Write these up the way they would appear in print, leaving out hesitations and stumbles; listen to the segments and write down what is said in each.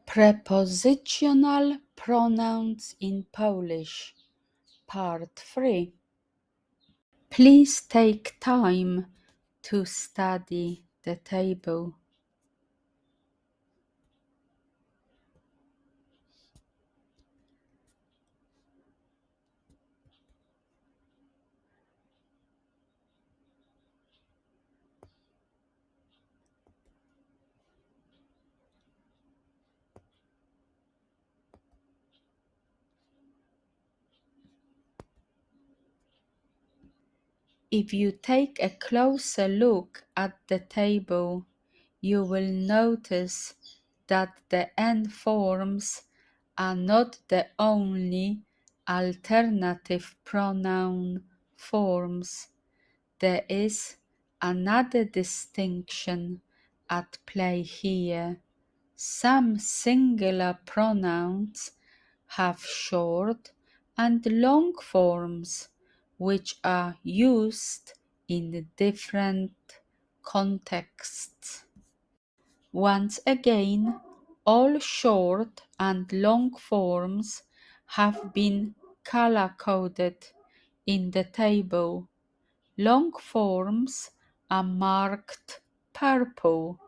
Prepositional pronouns in Polish, Part 3. Please take time to study the table. If you take a closer look at the table, you will notice that the N forms are not the only alternative pronoun forms. There is another distinction at play here. Some singular pronouns have short and long forms, which are used in different contexts. Once again, all short and long forms have been color-coded in the table. Long forms are marked purple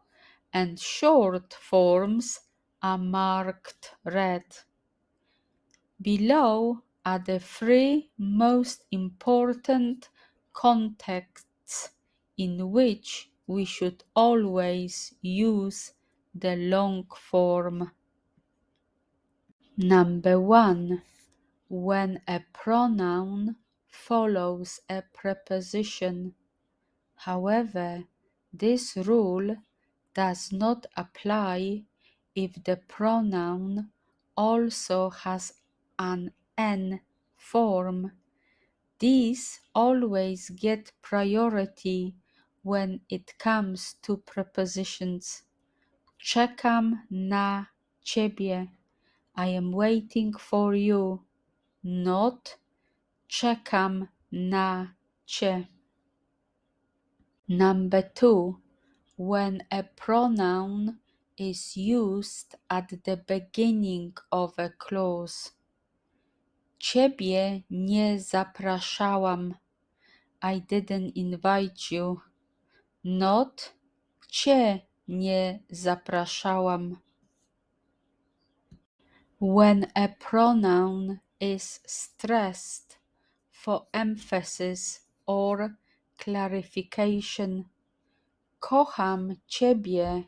and short forms are marked red. Below are the three most important contexts in which we should always use the long form. Number 1. When a pronoun follows a preposition. However, this rule does not apply if the pronoun also has an N form. These always get priority when it comes to prepositions. Czekam na ciebie. I am waiting for you. Not czekam na cię. Number 2. When a pronoun is used at the beginning of a clause. Ciebie nie zapraszałam. I didn't invite you. Not cię nie zapraszałam. When a pronoun is stressed for emphasis or clarification. Kocham ciebie,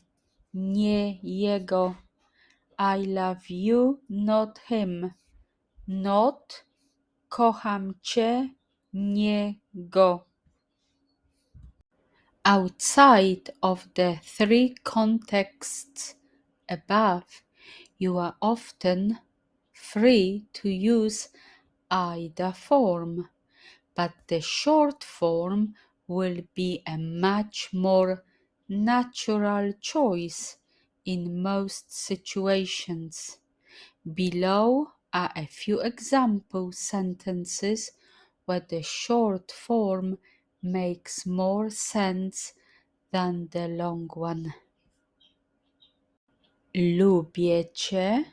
nie jego. I love you, not him. Not kocham cię, nie go. Outside of the three contexts above, you are often free to use either form, but the short form will be a much more natural choice in most situations. Below are a few example sentences where the short form makes more sense than the long one. Lubię cię,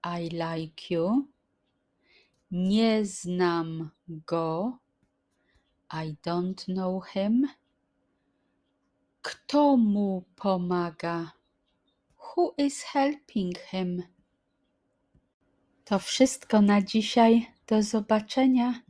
I like you. Nie znam go, I don't know him. Kto mu pomaga? Who is helping him? To wszystko na dzisiaj. Do zobaczenia.